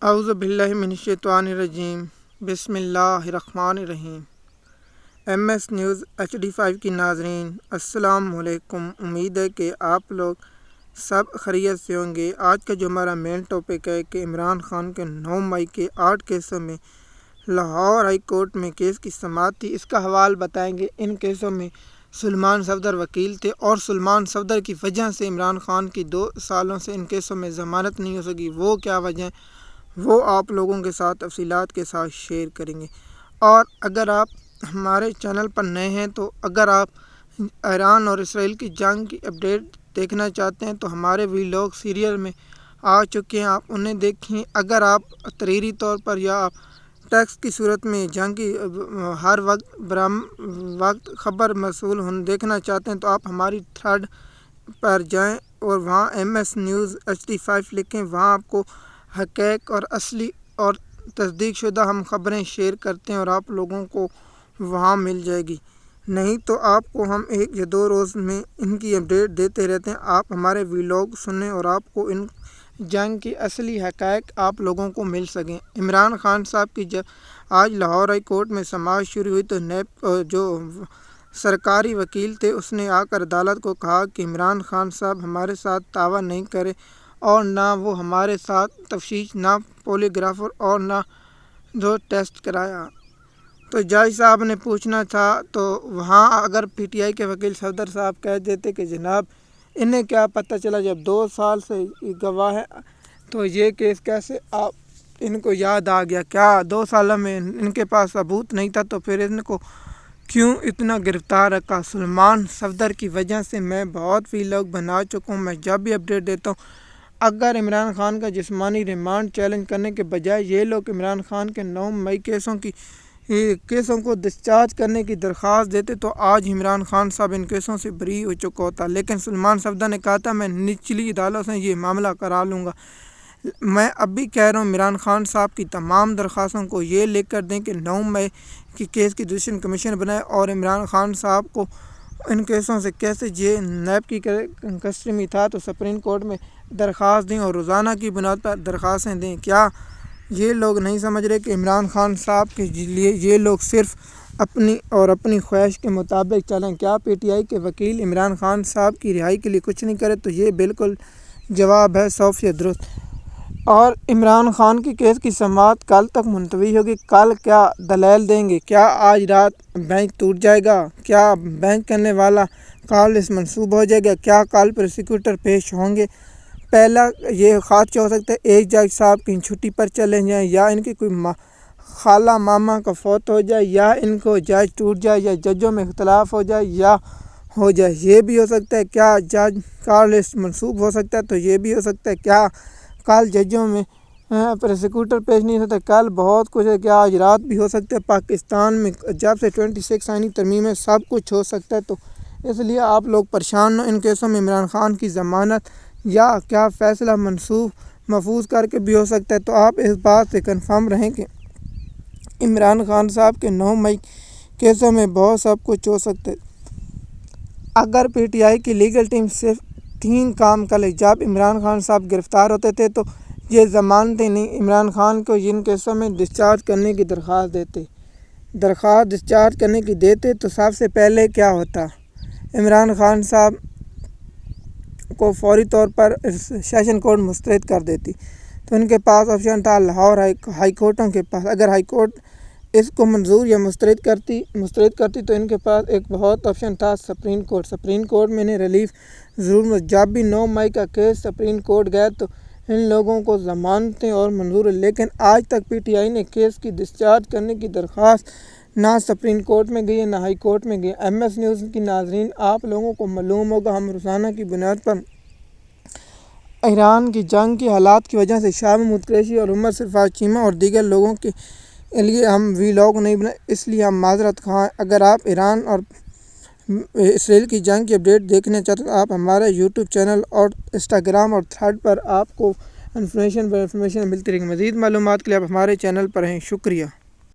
اعوذ باللہ من الشیطان الرجیم، بسم اللہ الرحمن الرحیم۔ ایم ایس نیوز HD5 کی ناظرین السلام علیکم۔ امید ہے کہ آپ لوگ سب خیریت سے ہوں گے۔ آج کا جو ہمارا مین ٹاپک ہے کہ عمران خان کے 9 مئی کے 8 کیسوں میں لاہور ہائی کورٹ میں کیس کی سماعت تھی، اس کا حوال بتائیں گے۔ ان کیسوں میں سلمان صفدر وکیل تھے اور سلمان صفدر کی وجہ سے عمران خان کی 2 سالوں سے ان کیسوں میں ضمانت نہیں ہو سکی۔ وہ کیا وجہ وہ آپ لوگوں کے ساتھ تفصیلات کے ساتھ شیئر کریں گے۔ اور اگر آپ ہمارے چینل پر نئے ہیں تو اگر آپ ایران اور اسرائیل کی جنگ کی اپڈیٹ دیکھنا چاہتے ہیں تو ہمارے ویلاگ سیریل میں آ چکے ہیں، آپ انہیں دیکھیں۔ اگر آپ تحریری طور پر یا آپ ٹیکسٹ کی صورت میں جنگ کی ہر وقت خبر موصول دیکھنا چاہتے ہیں تو آپ ہماری تھریڈ پر جائیں اور وہاں ایم ایس نیوز HD5 لکھیں۔ وہاں آپ کو حقائق اور اصلی اور تصدیق شدہ ہم خبریں شیئر کرتے ہیں اور آپ لوگوں کو وہاں مل جائے گی، نہیں تو آپ کو ہم 1 یا 2 روز میں ان کی اپڈیٹ دیتے رہتے ہیں۔ آپ ہمارے ویلاگ سنیں اور آپ کو ان جنگ کی اصلی حقائق آپ لوگوں کو مل سکیں۔ عمران خان صاحب کی جب آج لاہور ہائی کورٹ میں سماعت شروع ہوئی تو نیب جو سرکاری وکیل تھے اس نے آ کر عدالت کو کہا کہ عمران خان صاحب ہمارے ساتھ تعاون نہیں کرے اور نہ وہ ہمارے ساتھ تفتیش، نہ پولی گرافر اور نہ جو ٹیسٹ کرایا۔ تو جج صاحب نے پوچھنا تھا تو وہاں اگر PTI کے وکیل صفدر صاحب کہہ دیتے کہ جناب انہیں کیا پتہ چلا، جب 2 سال سے گواہ ہے تو یہ کیس کیسے آپ ان کو یاد آ گیا؟ کیا 2 سالوں میں ان کے پاس ثبوت نہیں تھا تو پھر ان کو کیوں اتنا گرفتار رکھا؟ سلمان صفدر کی وجہ سے میں بہت ویلاگ بنا چکا ہوں، میں جب بھی اپڈیٹ دیتا ہوں اگر عمران خان کا جسمانی ریمانڈ چیلنج کرنے کے بجائے یہ لوگ عمران خان کے 9 مئی کیسوں کو ڈسچارج کرنے کی درخواست دیتے تو آج عمران خان صاحب ان کیسوں سے بری ہو چکا ہوتا، لیکن سلمان صفدر نے کہا تھا میں نچلی عدالت سے یہ معاملہ کرا لوں گا۔ میں اب بھی کہہ رہا ہوں عمران خان صاحب کی تمام درخواستوں کو یہ لکھ کر دیں کہ 9 مئی کی کیس کی جوڈیشل کمیشن بنائے اور عمران خان صاحب کو ان کیسوں سے کیسے یہ نیب کی کسٹڈی میں تھا تو سپریم کورٹ میں درخواست دیں اور روزانہ کی بنیاد پر درخواستیں دیں۔ کیا یہ لوگ نہیں سمجھ رہے کہ عمران خان صاحب کے لیے یہ لوگ صرف اپنی خواہش کے مطابق چلیں؟ کیا PTI کے وکیل عمران خان صاحب کی رہائی کے لیے کچھ نہیں کرے؟ تو یہ بالکل جواب ہے 100% درست۔ اور عمران خان کی کیس کی سماعت کل تک ملتوی ہوگی۔ کل کیا دلائل دیں گے؟ کیا آج رات بینچ ٹوٹ جائے گا؟ کیا بینچ کرنے والا کال لسٹ منسوخ ہو جائے گا؟ کیا کل پروسیکیوٹر پیش ہوں گے؟ پہلا یہ خادشہ ہو سکتا ہے ایک جج صاحب کی چھٹی پر چلے جائیں، یا ان کی کوئی خالہ ماما کا فوت ہو جائے، یا ان کو جج ٹوٹ جائے، یا ججوں میں اختلاف ہو جائے یا ہو جائے، یہ بھی ہو سکتا ہے۔ کیا جج کال لسٹ منسوخ ہو سکتا ہے؟ تو یہ بھی ہو سکتا ہے۔ کیا کل ججوں میں پروسیکیوٹر پیش نہیں ہو سکتا؟ کل بہت کچھ ہے۔ کیا آج رات بھی ہو سکتا ہے؟ پاکستان میں جب سے 26 آئینی ترمیم ہے سب کچھ ہو سکتا ہے، تو اس لیے آپ لوگ پریشان نہ ان کیسوں میں عمران خان کی ضمانت یا کیا فیصلہ محفوظ کر کے بھی ہو سکتا ہے۔ تو آپ اس بات سے کنفرم رہیں کہ عمران خان صاحب کے 9 مئی کیسوں میں بہت سب کچھ ہو سکتا ہے۔ اگر PTI کی لیگل ٹیم صرف 3 کام کر لے، جب عمران خان صاحب گرفتار ہوتے تھے تو یہ ضمانتیں نہیں، عمران خان کو جن کیسوں میں ڈسچارج کرنے کی درخواست ڈسچارج کرنے کی دیتے تو سب سے پہلے کیا ہوتا؟ عمران خان صاحب کو فوری طور پر سیشن کورٹ مسترد کر دیتی تو ان کے پاس آپشن تھا لاہور ہائی کورٹوں کے پاس۔ اگر ہائی کورٹ اس کو منظور یا مسترد کرتی تو ان کے پاس ایک بہت آپشن تھا سپریم کورٹ میں انہیں ریلیف ضرور۔ جب بھی 9 مئی کا کیس سپریم کورٹ گیا تو ان لوگوں کو ضمانتیں اور منظور، لیکن آج تک PTI نے کیس کی ڈسچارج کرنے کی درخواست نہ سپریم کورٹ میں گئی ہے نہ ہائی کورٹ میں گئی۔ ایم ایس نیوز کی ناظرین آپ لوگوں کو معلوم ہوگا ہم روزانہ کی بنیاد پر ایران کی جنگ کی حالات کی وجہ سے شاہ محمود قریشی اور عمر سرفراز چیمہ اور دیگر لوگوں کے لیے ہم ویلاگ نہیں بنائے، اس لیے ہم معذرت خواہ ہیں۔ اگر آپ ایران اور اسرائیل کی جنگ کی اپڈیٹ دیکھنا چاہتے ہیں تو آپ ہمارے YouTube چینل اور Instagram اور تھریڈ پر آپ کو انفارمیشن ملتی رہے گی۔ مزید معلومات کے لیے آپ ہمارے چینل پر ہیں۔ شکریہ۔